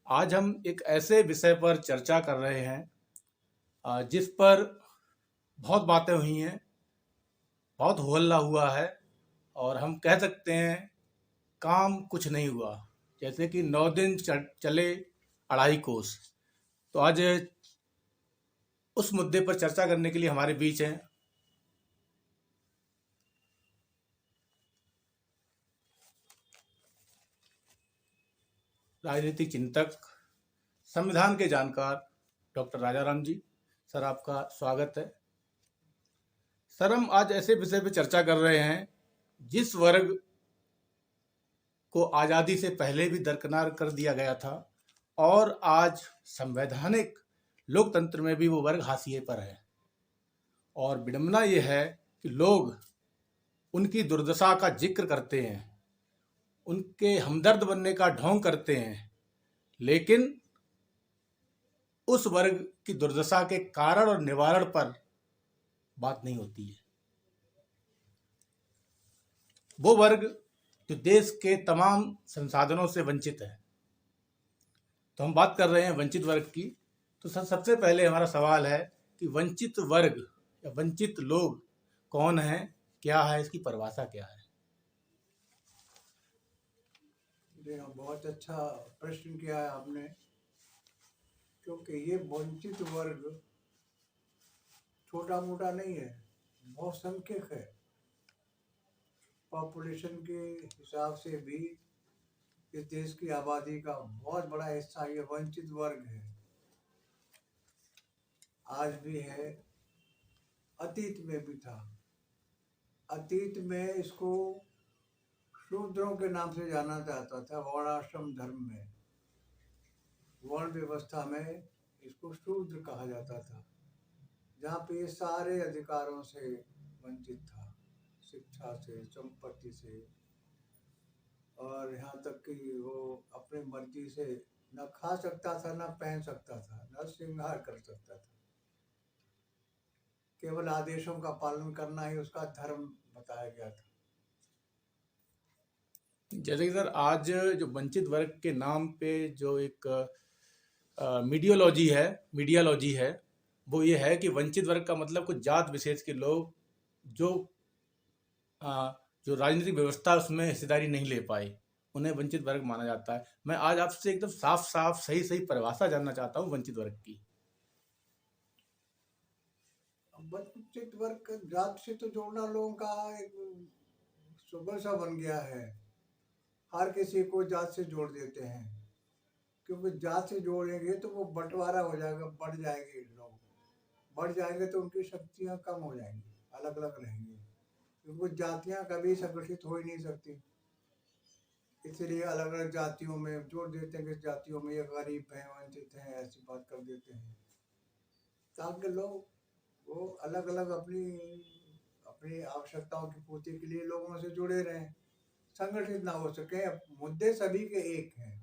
आज हम एक ऐसे विषय पर चर्चा कर रहे हैं जिस पर बहुत बातें हुई हैं, बहुत हो हल्ला हुआ है और हम कह सकते हैं काम कुछ नहीं हुआ। जैसे कि 9 दिन चले 2.5 कोस। तो आज उस मुद्दे पर चर्चा करने के लिए हमारे बीच हैं राजनीतिक चिंतक, संविधान के जानकार डॉक्टर राजाराम जी। सर, आपका स्वागत है। सर, हम आज ऐसे विषय पर चर्चा कर रहे हैं जिस वर्ग को आज़ादी से पहले भी दरकिनार कर दिया गया था और आज संवैधानिक लोकतंत्र में भी वो वर्ग हाशिए पर है। और विडंबना ये है कि लोग उनकी दुर्दशा का जिक्र करते हैं, उनके हमदर्द बनने का ढोंग करते हैं, लेकिन उस वर्ग की दुर्दशा के कारण और निवारण पर बात नहीं होती है। वो वर्ग जो देश के तमाम संसाधनों से वंचित है। तो हम बात कर रहे हैं वंचित वर्ग की। तो सर, सबसे पहले हमारा सवाल है कि वंचित वर्ग या वंचित लोग कौन है, क्या है, इसकी परिभाषा क्या है? जी हाँ, बहुत अच्छा प्रश्न किया है आपने, क्योंकि ये वंचित वर्ग छोटा मोटा नहीं है, बहुत संख्यक है। पॉपुलेशन के हिसाब से भी इस देश की आबादी का बहुत बड़ा हिस्सा ये वंचित वर्ग है। आज भी है, अतीत में भी था। अतीत में इसको शूद्रों के नाम से जाना जाता था। वर्णाश्रम धर्म में, वर्ण व्यवस्था में इसको शूद्र कहा जाता था, जहाँ पे ये सारे अधिकारों से वंचित था, शिक्षा से, संपत्ति से, और यहाँ तक कि वो अपनी मर्जी से न खा सकता था, न पहन सकता था, न श्रृंगार कर सकता था। केवल आदेशों का पालन करना ही उसका धर्म बताया गया था। जैसे कि सर, आज जो वंचित वर्ग के नाम पे जो एक मीडियालॉजी है, वो ये है कि वंचित वर्ग का मतलब कुछ जात विशेष के लोग जो जो राजनीतिक व्यवस्था उसमें हिस्सेदारी नहीं ले पाए, उन्हें वंचित वर्ग माना जाता है। मैं आज आपसे एकदम साफ साफ सही सही परिभाषा जानना चाहता हूँ वंचित वर्ग की। वंचित वर्ग जात से तो जोड़ना लोगों का एक सुबह सा बन गया है। हर किसी को जात से जोड़ देते हैं, क्योंकि जात से जोड़ेंगे तो वो बंटवारा हो जाएगा, बढ़ जाएंगे लोग। बढ़ जाएंगे तो उनकी शक्तियाँ कम हो जाएंगी, अलग अलग रहेंगे, क्योंकि वो जातियाँ कभी संगठित हो ही नहीं सकती। इसलिए अलग अलग जातियों में जोड़ देते हैं कि जातियों में ये गरीब हैं, वंचित हैं, ऐसी बात कर देते हैं, ताकि लोग वो अलग अलग अपनी अपनी आवश्यकताओं की पूर्ति के लिए लोगों से जुड़े रहें, संगठित ना हो सके। मुद्दे सभी के एक हैं।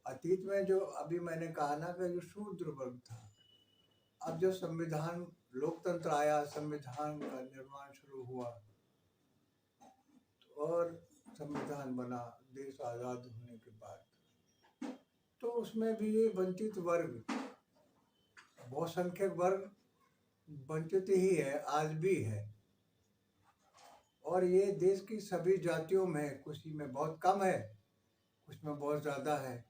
अतीत में जो अभी मैंने कहा ना कि जो शूद्र वर्ग था, अब जो संविधान लोकतंत्र आया, संविधान का निर्माण शुरू हुआ और संविधान बना देश आज़ाद होने के बाद, तो उसमें भी ये वंचित वर्ग, बहुसंख्यक वर्ग वंचित ही है, आज भी है। और ये देश की सभी जातियों में, कुछ में बहुत कम है, कुछ में बहुत ज़्यादा है।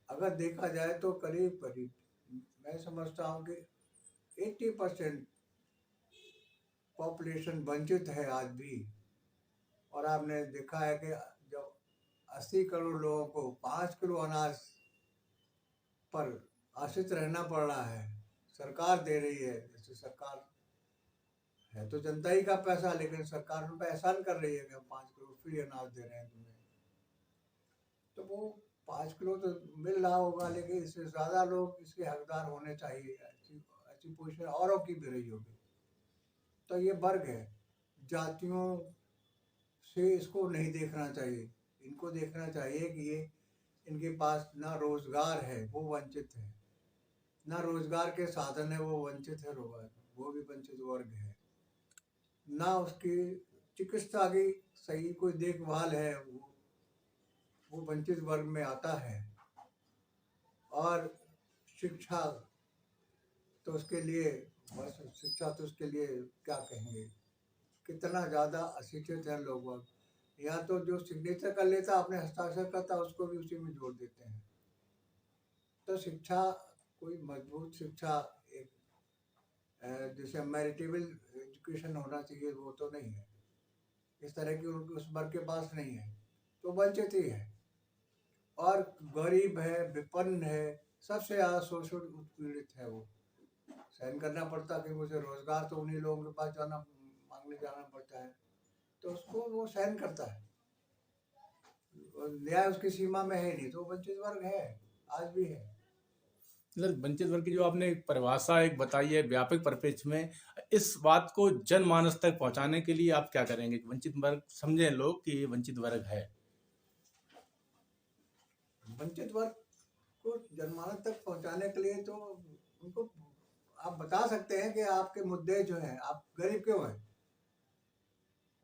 अगर देखा जाए तो करीब करीब मैं समझता हूँ कि 80% पॉपुलेशन वंचित है आज भी। और आपने देखा है कि जब 80 करोड़ लोगों को 5 किलो अनाज पर आश्रित रहना पड़ रहा है, सरकार दे रही है, जैसे सरकार है तो जनता ही का पैसा, लेकिन सरकार उन पर एहसान कर रही है कि हम 5 किलो फ्री अनाज दे रहे हैं तुम्हें, तो वो 5 किलो तो मिल रहा होगा, लेकिन इससे ज़्यादा लोग इसके हकदार होने चाहिए। ऐसी ऐसी पोजीशन औरों की भी रही होगी। तो ये वर्ग है, जातियों से इसको नहीं देखना चाहिए। इनको देखना चाहिए कि ये इनके पास ना रोजगार है, वो वंचित है, ना रोजगार के साधन है, वो वंचित है, वो भी वंचित वर्ग है। ना उसकी चिकित्सा की सही कोई देखभाल है, वो वंचित वर्ग में आता है। और शिक्षा तो उसके लिए, बस शिक्षा तो उसके लिए क्या कहेंगे, कितना ज़्यादा अशिक्षित है लोग बाग। या तो जो सिग्नेचर कर लेता, अपने हस्ताक्षर करता, उसको भी उसी में जोड़ देते हैं। तो शिक्षा, कोई मजबूत शिक्षा, एक जैसे मैरिटेबल एजुकेशन होना चाहिए, वो तो नहीं है। इस तरह की उनके उस वर्ग के पास नहीं है, तो वंचित ही है। और गरीब है, विपन्न है, सबसे ज़्यादा शोषण उत्पीड़ित है वो। सहन करना पड़ता कि मुझे रोजगार तो उन्हीं लोगों के पास जाना, मांगने जाना पड़ता है, तो उसको वो सहन करता है। और न्याय उसकी सीमा में है नहीं, तो वंचित वर्ग है, आज भी है। मतलब वंचित वर्ग की जो आपने एक परिभाषा एक बताई है व्यापक परिप्रेक्ष्य में, इस बात को जनमानस तक पहुंचाने के लिए आप क्या करेंगे कि वंचित वर्ग समझें लोग कि ये वंचित वर्ग है? वंचित वर्ग को जनमानस तक पहुंचाने के लिए तो उनको आप बता सकते हैं कि आपके मुद्दे जो हैं, आप गरीब क्यों हैं,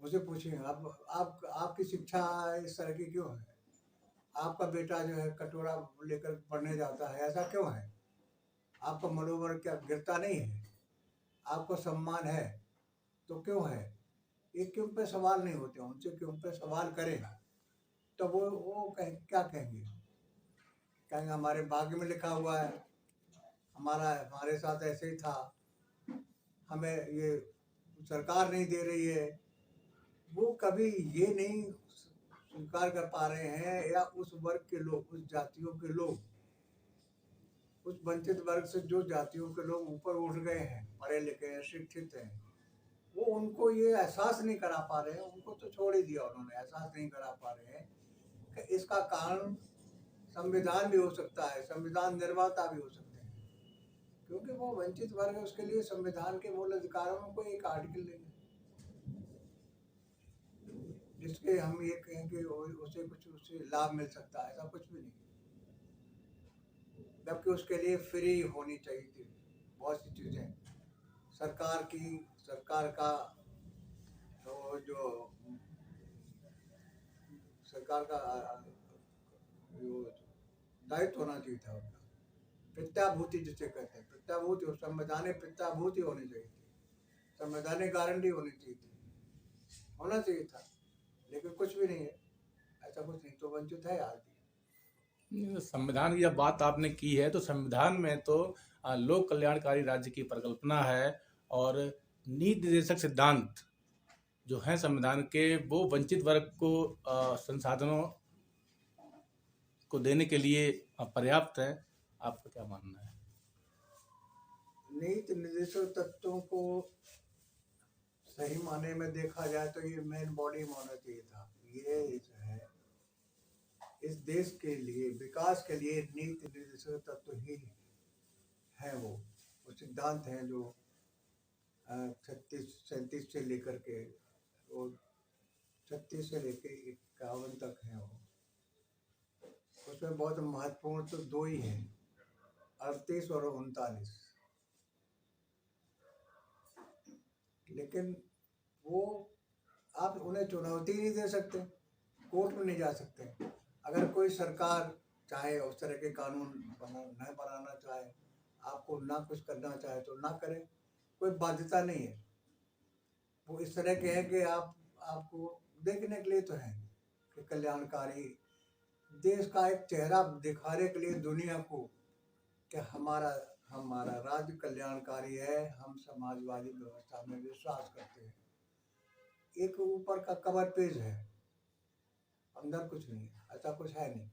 मुझे पूछिए। आप आपकी शिक्षा इस तरह की क्यों है, आपका बेटा जो है कटोरा लेकर पढ़ने जाता है, ऐसा क्यों है, आपका मनोबल क्या गिरता नहीं है, आपको सम्मान है तो क्यों है? ये क्यों पे सवाल नहीं होते, उनसे क्यों पे सवाल करें, तो वो क्या कहेंगे? कहेंगे हमारे भाग्य में लिखा हुआ है, हमारे साथ ऐसे ही था, हमें ये सरकार नहीं दे रही है। वो कभी ये नहीं स्वीकार कर पा रहे हैं, या उस वर्ग के लोग, उस जातियों के लोग, उस वंचित वर्ग से जो जातियों के लोग ऊपर उठ गए हैं, पढ़े लिखे हैं, शिक्षित हैं, वो उनको ये एहसास नहीं करा पा रहे हैं। उनको तो छोड़ ही दिया उन्होंने, एहसास नहीं करा पा रहे हैं कि इसका कारण संविधान भी हो सकता है, संविधान निर्माता भी हो सकते हैं। क्योंकि वो वंचित वर्ग है, उसके लिए संविधान के मूल अधिकारों में कोई एक आर्टिकल नहीं है जिसके हम ये कहें कि उसे कुछ उससे लाभ मिल सकता है, ऐसा कुछ भी नहीं। जबकि उसके लिए फ्री होनी चाहिए थी बहुत सी चीज़ें। सरकार का तो जो सरकार का जो दायित्व होना चाहिए था उनका, प्रत्याभूति जिसे कहते हैं, प्रत्याभूति, संवैधानिक प्रत्याभूति होनी चाहिए थी, संवैधानिक गारंटी होनी चाहिए थी, होना चाहिए था। लेकिन कुछ भी नहीं है, ऐसा कुछ नहीं, तो वंचित है आज भी। संविधान की जब बात आपने की है तो संविधान में तो लोक कल्याणकारी राज्य की परिकल्पना है, और नीति निर्देशक सिद्धांत जो हैं संविधान के, वो वंचित वर्ग को संसाधनों को देने के लिए पर्याप्त है। आपका क्या मानना है? नीति निर्देशक तत्वों को सही माने में देखा जाए तो ये मेन बॉडी में होना चाहिए था। ये जो है इस देश के लिए, विकास के लिए नीति निर्देशक तत्व ही है। वो सिद्धांत हैं जो 36 से लेकर के, वो 36 से लेकर 51 तक हैं। वो उसमें बहुत महत्वपूर्ण तो दो ही हैं, 38 और 39। लेकिन वो आप उन्हें चुनौती नहीं दे सकते, कोर्ट में नहीं जा सकते। अगर कोई सरकार चाहे उस तरह के कानून न बनाना चाहे, आपको ना कुछ करना चाहे तो ना करे, कोई बाध्यता नहीं है। वो इस तरह के हैं कि आपको देखने के लिए तो है कि कल्याणकारी देश का एक चेहरा दिखाने के लिए दुनिया को कि हमारा हमारा राज्य कल्याणकारी है, हम समाजवादी व्यवस्था में विश्वास करते हैं। एक ऊपर का कवर पेज है, अंदर कुछ नहीं है, ऐसा कुछ है नहीं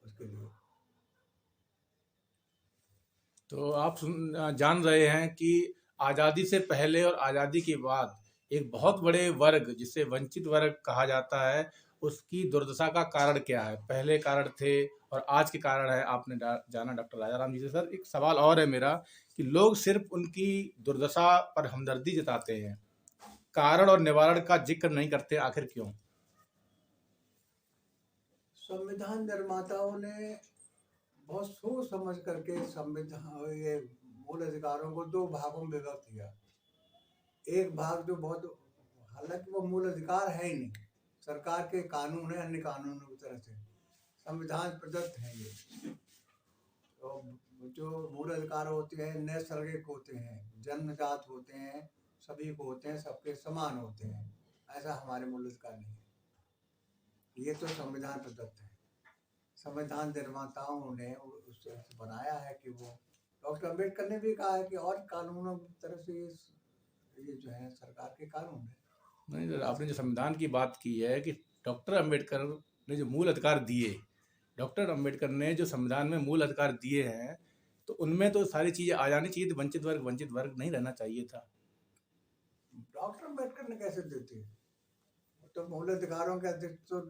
उसके लिए। तो आप जान रहे हैं कि आज़ादी से पहले और आज़ादी के बाद एक बहुत बड़े वर्ग जिसे वंचित वर्ग कहा जाता है, उसकी दुर्दशा का कारण क्या है? पहले कारण थे और आज के कारण है, आपने जाना डॉक्टर राजाराम जी से। सर, एक सवाल और है मेरा कि लोग सिर्फ उनकी दुर्दशा पर हमदर्दी जताते हैं, कारण और निवारण का जिक्र नहीं करते, आखिर क्यों? संविधान निर्माताओं ने बहुत सोच समझ करके संविधान, ये मूल अधिकारों को दो भागों में विभक्त किया। एक भाग जो बहुत, हालांकि वो मूल अधिकार है ही नहीं, सरकार के कानून है, अन्य कानूनों की तरह से संविधान प्रदत्त है ये। तो जो मूल अधिकार होते हैं नैसर्गिक होते हैं, जन्मजात होते हैं, सभी को होते हैं, सबके समान होते हैं। ऐसा हमारे मूल अधिकार नहीं है। ये तो संविधान प्रदत्त है। संविधान निर्माताओं ने उस तरह से बनाया है कि वो डॉक्टर अम्बेडकर ने भी कहा है कि और कानूनों की तरह से ये जो है सरकार के कानून है। नहीं सर, आपने जो संविधान की बात की है कि डॉक्टर अम्बेडकर ने जो मूल अधिकार दिए, डॉक्टर अम्बेडकर ने जो संविधान में मूल अधिकार दिए हैं, तो उनमें तो सारी चीज़ें आ जानी चाहिए थी। वंचित वर्ग नहीं रहना चाहिए था। डॉक्टर अम्बेडकर ने कैसे देते? तो मूल अधिकारों के अध्यक्ष तो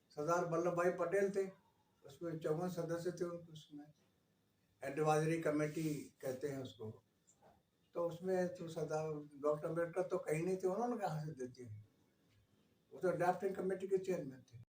सरदार वल्लभ भाई पटेल थे। उसमें 54 सदस्य थे उसमें। एडवाइजरी कमेटी कहते हैं उसको। तो उसमें तो सरदार डॉक्टर अम्बेडकर तो कहीं नहीं थे, उन्होंने कहाँ से देते हैं? वो तो ड्राफ्टिंग कमेटी के चेयरमैन थे।